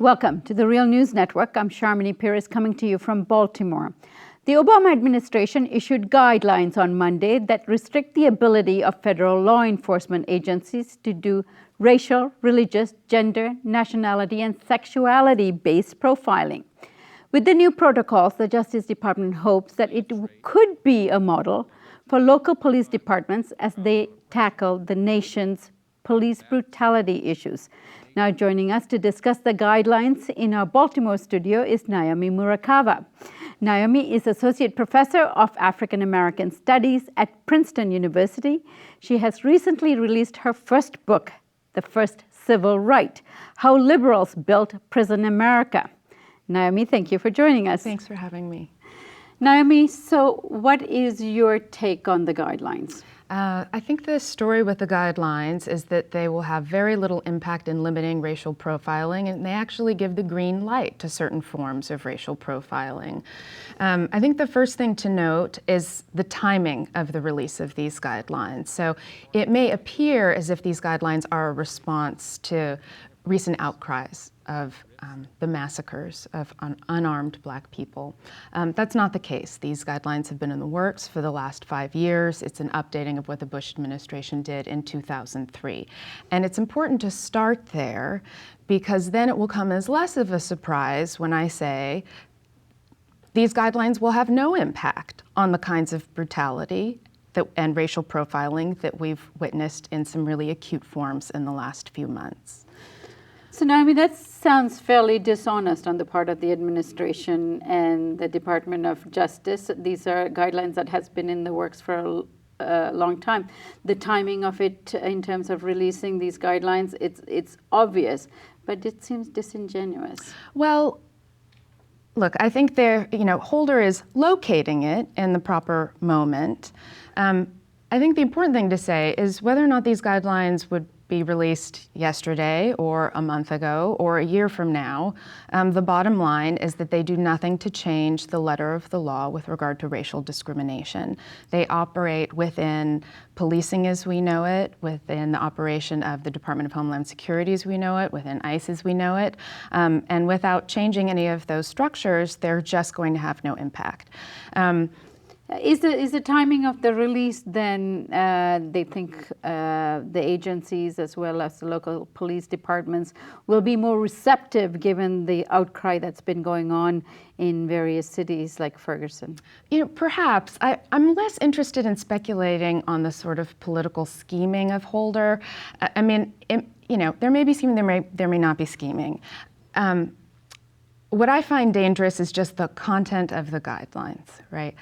Welcome to the Real News Network. I'm Sharmini Peries coming to you from Baltimore. The Obama administration issued guidelines on Monday that restrict the ability of federal law enforcement agencies to do racial, religious, gender, nationality, and sexuality-based profiling. With the new protocols, the Justice Department hopes that it could be a model for local police departments as they tackle the nation's police brutality issues. Now joining us to discuss the guidelines in our Baltimore studio is Naomi Murakawa. Naomi is Associate Professor of African American Studies at Princeton University. She has recently released her first book, The First Civil Right: How Liberals Built Prison America. Naomi, thank you for joining us. Thanks for having me. Naomi, so what is your take on the guidelines? I think the story with the guidelines is that they will have very little impact in limiting racial profiling, and they actually give the green light to certain forms of racial profiling. I think the first thing to note is the timing of the release of these guidelines. So it may appear as if these guidelines are a response to recent outcries of the massacres of unarmed Black people. That's not the case. These guidelines have been in the works for the last 5 years. It's an updating of what the Bush administration did in 2003. And it's important to start there because then it will come as less of a surprise when I say these guidelines will have no impact on the kinds of brutality and racial profiling that we've witnessed in some really acute forms in the last few months. So Naomi, that sounds fairly dishonest on the part of the administration and the Department of Justice. These are guidelines that has been in the works for a long time. The timing of it in terms of releasing these guidelines, it's obvious, but it seems disingenuous. Well, look, I think Holder is locating it in the proper moment. I think the important thing to say is whether or not these guidelines would be released yesterday or a month ago or a year from now, the bottom line is that they do nothing to change the letter of the law with regard to racial discrimination. They operate within policing as we know it, within the operation of the Department of Homeland Security as we know it, within ICE as we know it, and without changing any of those structures, they're just going to have no impact. Is the timing of the release then, they think the agencies as well as the local police departments will be more receptive given the outcry that's been going on in various cities like Ferguson? Perhaps. I'm less interested in speculating on the sort of political scheming of Holder. I mean, there may be scheming, there may not be scheming. What I find dangerous is just the content of the guidelines, right?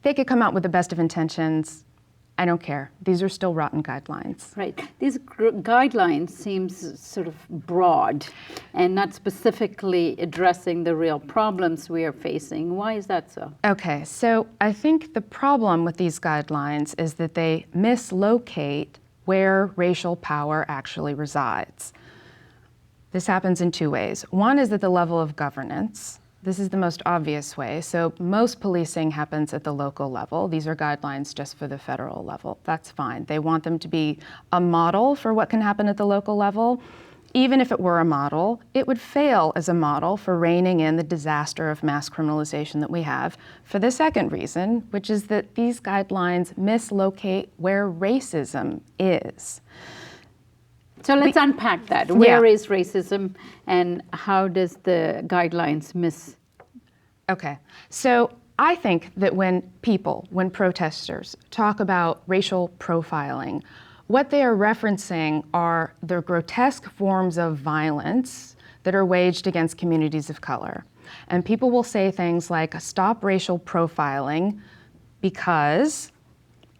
They could come out with the best of intentions. I don't care. These are still rotten guidelines. Right. These guidelines seems sort of broad and not specifically addressing the real problems we are facing. Why is that so? Okay, so I think the problem with these guidelines is that they mislocate where racial power actually resides. This happens in two ways. One is at the level of governance. This is the most obvious way. So most policing happens at the local level. These are guidelines just for the federal level. That's fine. They want them to be a model for what can happen at the local level. Even if it were a model, it would fail as a model for reining in the disaster of mass criminalization that we have for the second reason, which is that these guidelines mislocate where racism is. So let's unpack that. Where is racism and how does the guidelines miss? Okay, so I think that when protesters talk about racial profiling, what they are referencing are the grotesque forms of violence that are waged against communities of color. And people will say things like, stop racial profiling because,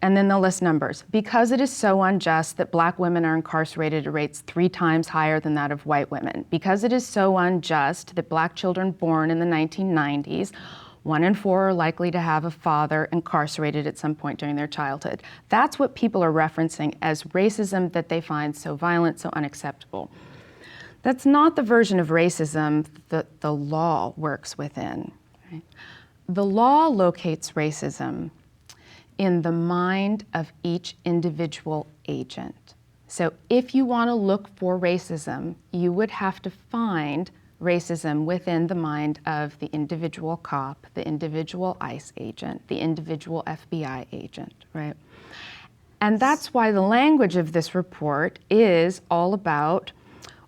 and then they'll list numbers, because it is so unjust that Black women are incarcerated at rates 3 times higher than that of white women, because it is so unjust that Black children born in the 1990s, 1 in 4 are likely to have a father incarcerated at some point during their childhood. That's what people are referencing as racism that they find so violent, so unacceptable. That's not the version of racism that the law works within. Right? The law locates racism in the mind of each individual agent. So if you want to look for racism, you would have to find racism within the mind of the individual cop, the individual ICE agent, the individual FBI agent, right? And that's why the language of this report is all about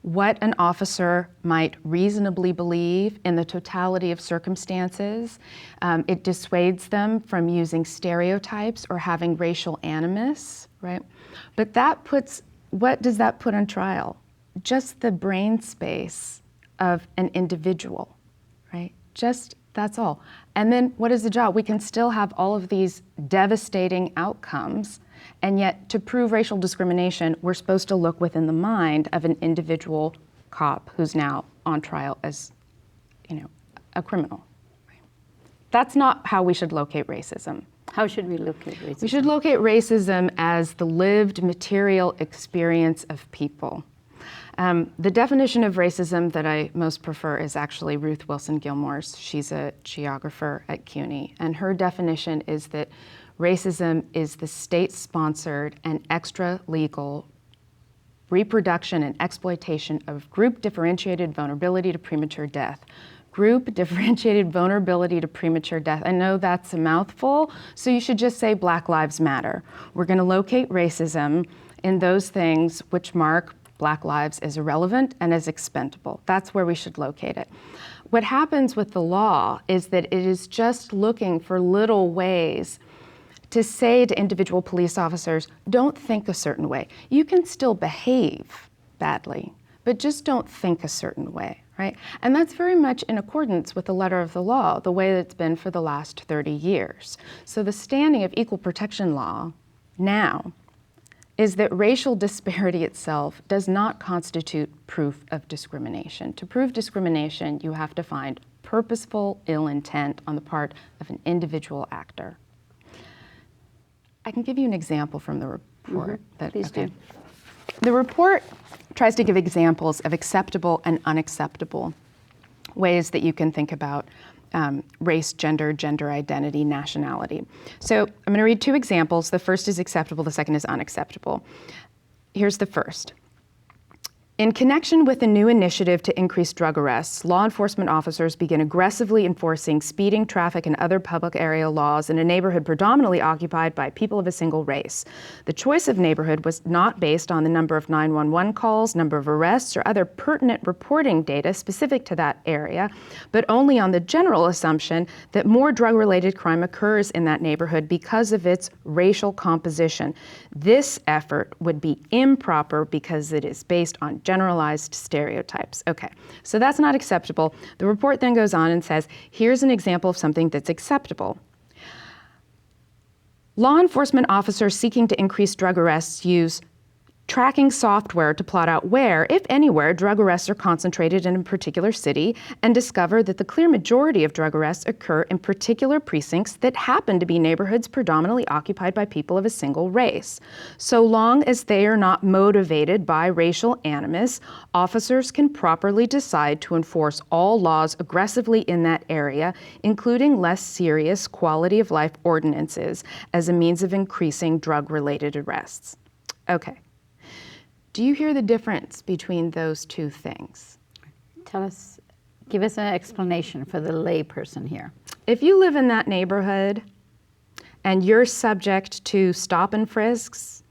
what an officer might reasonably believe in the totality of circumstances. It dissuades them from using stereotypes or having racial animus, right? But what does that put on trial? Just the brain space of an individual, right? That's all. And then what is the job? We can still have all of these devastating outcomes, and yet to prove racial discrimination, we're supposed to look within the mind of an individual cop who's now on trial as, a criminal. Right? That's not how we should locate racism. How should we locate racism? We should locate racism as the lived material experience of people. The definition of racism that I most prefer is actually Ruth Wilson Gilmore's. She's a geographer at CUNY, and her definition is that racism is the state-sponsored and extra-legal reproduction and exploitation of group-differentiated vulnerability to premature death. Group-differentiated vulnerability to premature death. I know that's a mouthful, so you should just say Black Lives Matter. We're going to locate racism in those things which mark Black lives as irrelevant and as expendable. That's where we should locate it. What happens with the law is that it is just looking for little ways to say to individual police officers, don't think a certain way. You can still behave badly, but just don't think a certain way, right? And that's very much in accordance with the letter of the law, the way that it's been for the last 30 years. So the standing of equal protection law now is that racial disparity itself does not constitute proof of discrimination. To prove discrimination, you have to find purposeful ill intent on the part of an individual actor. I can give you an example from the report. Please do. The report tries to give examples of acceptable and unacceptable ways that you can think about race, gender, gender identity, nationality. So I'm going to read two examples. The first is acceptable, the second is unacceptable. Here's the first. In connection with a new initiative to increase drug arrests, law enforcement officers begin aggressively enforcing speeding, traffic, and other public area laws in a neighborhood predominantly occupied by people of a single race. The choice of neighborhood was not based on the number of 911 calls, number of arrests, or other pertinent reporting data specific to that area, but only on the general assumption that more drug-related crime occurs in that neighborhood because of its racial composition. This effort would be improper because it is based on generalized stereotypes. Okay, so that's not acceptable. The report then goes on and says, here's an example of something that's acceptable. Law enforcement officers seeking to increase drug arrests use tracking software to plot out where, if anywhere, drug arrests are concentrated in a particular city and discover that the clear majority of drug arrests occur in particular precincts that happen to be neighborhoods predominantly occupied by people of a single race. So long as they are not motivated by racial animus, officers can properly decide to enforce all laws aggressively in that area, including less serious quality of life ordinances as a means of increasing drug-related arrests. Okay. Do you hear the difference between those two things? Give us an explanation for the lay person here. If you live in that neighborhood and you're subject to stop and frisks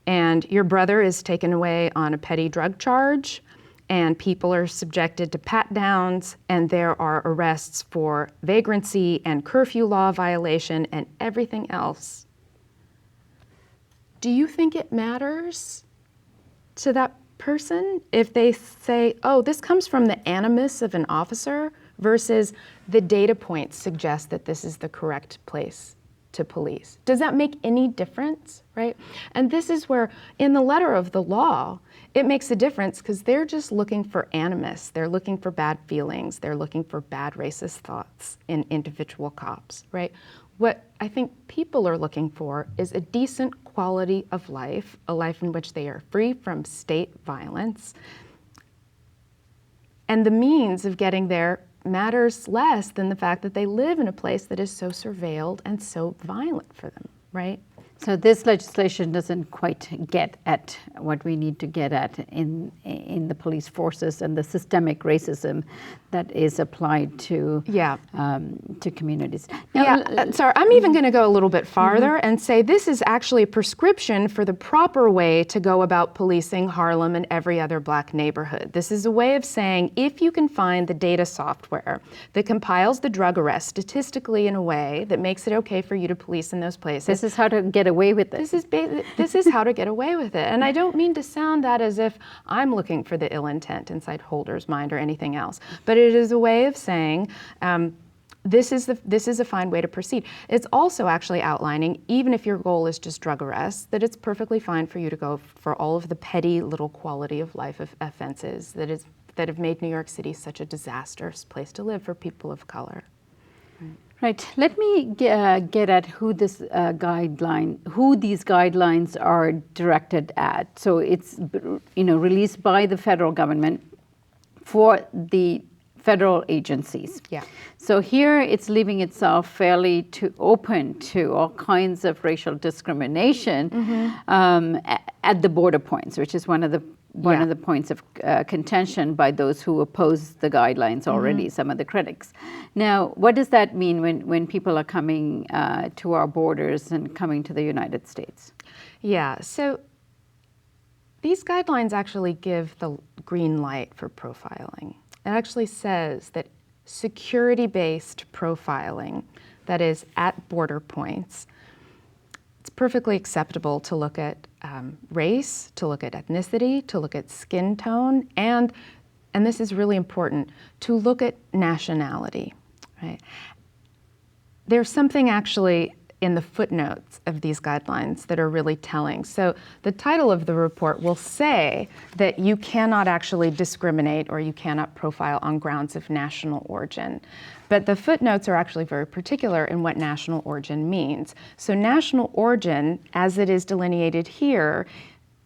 and your brother is taken away on a petty drug charge and people are subjected to pat downs and there are arrests for vagrancy and curfew law violation and everything else, do you think it matters to that person if they say, oh, this comes from the animus of an officer versus the data points suggest that this is the correct place to police? Does that make any difference, right? And this is where, in the letter of the law, it makes a difference because they're just looking for animus. They're looking for bad feelings. They're looking for bad racist thoughts in individual cops, right? What I think people are looking for is a decent quality of life, a life in which they are free from state violence. And the means of getting there matters less than the fact that they live in a place that is so surveilled and so violent for them, right? So this legislation doesn't quite get at what we need to get at in the police forces and the systemic racism that is applied to communities. Now, sorry, I'm even going to go a little bit farther and say this is actually a prescription for the proper way to go about policing Harlem and every other Black neighborhood. This is a way of saying if you can find the data software that compiles the drug arrest statistically in a way that makes it okay for you to police in those places. This is how to get away with it. This is how to get away with it. And I don't mean to sound that as if I'm looking for the ill intent inside Holder's mind or anything else, but it is a way of saying this is a fine way to proceed. It's also actually outlining, even if your goal is just drug arrests, that it's perfectly fine for you to go for all of the petty little quality of life offenses that have made New York City such a disastrous place to live for people of color. Right. Let me get at who these guidelines are directed at. So it's released by the federal government for the federal agencies. Yeah. So here it's leaving itself fairly open to all kinds of racial discrimination at the border points, which is one of the points of contention by those who oppose the guidelines already, some of the critics. Now, what does that mean when people are coming to our borders and coming to the United States? Yeah, so these guidelines actually give the green light for profiling. It actually says that security-based profiling, that is at border points, it's perfectly acceptable to look at race, to look at ethnicity, to look at skin tone, and this is really important, to look at nationality, right? There's something actually in the footnotes of these guidelines that are really telling. So the title of the report will say that you cannot actually discriminate or you cannot profile on grounds of national origin. But the footnotes are actually very particular in what national origin means. So national origin, as it is delineated here,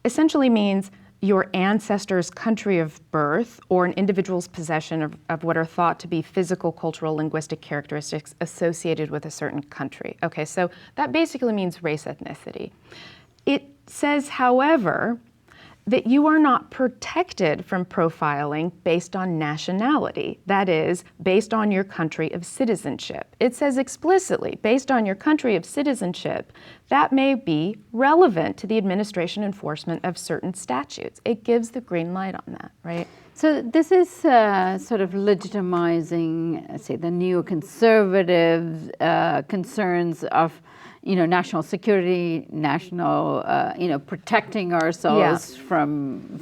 essentially means your ancestor's country of birth or an individual's possession of what are thought to be physical, cultural, linguistic characteristics associated with a certain country. Okay, so that basically means race, ethnicity. It says, however, that you are not protected from profiling based on nationality, that is, based on your country of citizenship. It says explicitly, based on your country of citizenship, that may be relevant to the administration and enforcement of certain statutes. It gives the green light on that, right? So this is sort of legitimizing, say, the neoconservative concerns of national security, national, protecting ourselves from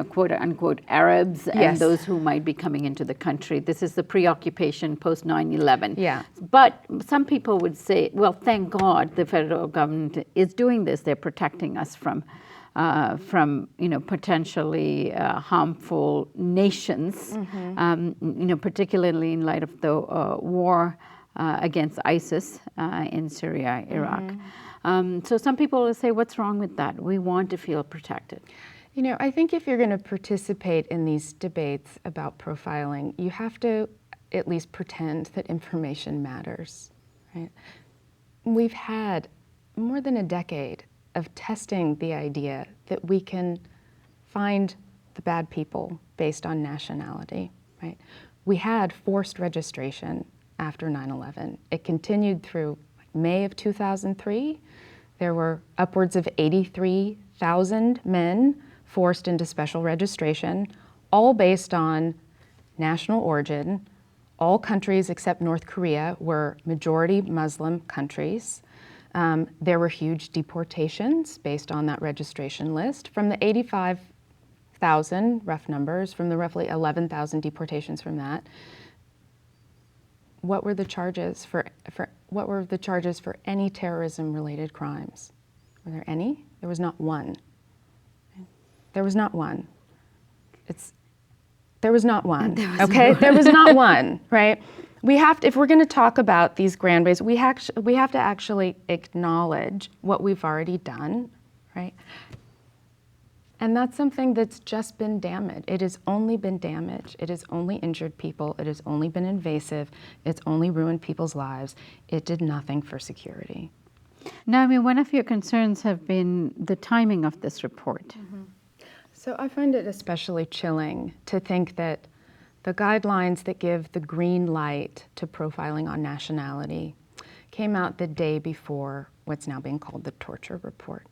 quote unquote Arabs and those who might be coming into the country. This is the preoccupation post 9/11. Yeah. But some people would say, well, thank God the federal government is doing this. They're protecting us from potentially harmful nations, particularly in light of the war against ISIS in Syria, Iraq. So some people will say, what's wrong with that? We want to feel protected. I think if you're going to participate in these debates about profiling, you have to at least pretend that information matters, right? We've had more than a decade of testing the idea that we can find the bad people based on nationality, right? We had forced registration after 9/11. It continued through May of 2003. There were upwards of 83,000 men forced into special registration, all based on national origin. All countries except North Korea were majority Muslim countries. There were huge deportations based on that registration list. From the 85,000, rough numbers, from the roughly 11,000 deportations from that, what were the charges for any terrorism-related crimes? Were there any? There was not one. There was not one. There was not one. There was not one, right? We have to, if we're going to talk about these grand ways, we have to actually acknowledge what we've already done, right? And that's something that's just been damaged. It has only been damage. It has only injured people. It has only been invasive. It's only ruined people's lives. It did nothing for security. Naomi, one of your concerns have been the timing of this report. So I find it especially chilling to think that the guidelines that give the green light to profiling on nationality came out the day before what's now being called the torture report.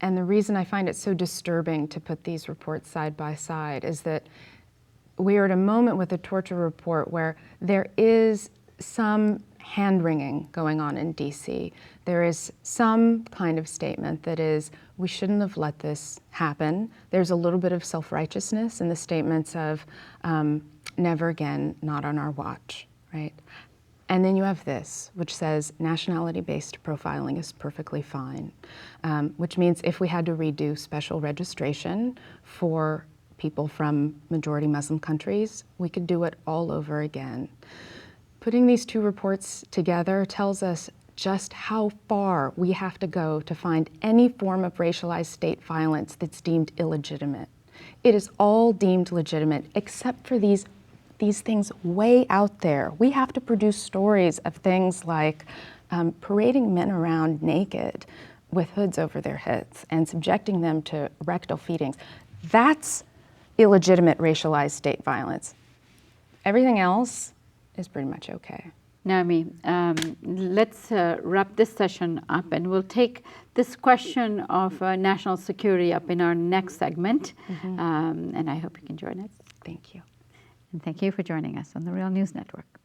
And the reason I find it so disturbing to put these reports side by side is that we are at a moment with the torture report where there is some hand-wringing going on in DC. There is some kind of statement that is, we shouldn't have let this happen. There's a little bit of self-righteousness in the statements of, never again, not on our watch, right? And then you have this, which says nationality-based profiling is perfectly fine, which means if we had to redo special registration for people from majority Muslim countries, we could do it all over again. Putting these two reports together tells us just how far we have to go to find any form of racialized state violence that's deemed illegitimate. It is all deemed legitimate except for these things way out there. We have to produce stories of things like parading men around naked with hoods over their heads and subjecting them to rectal feedings. That's illegitimate racialized state violence. Everything else is pretty much okay. Naomi, let's wrap this session up, and we'll take this question of national security up in our next segment. And I hope you can join us. Thank you. And thank you for joining us on the Real News Network.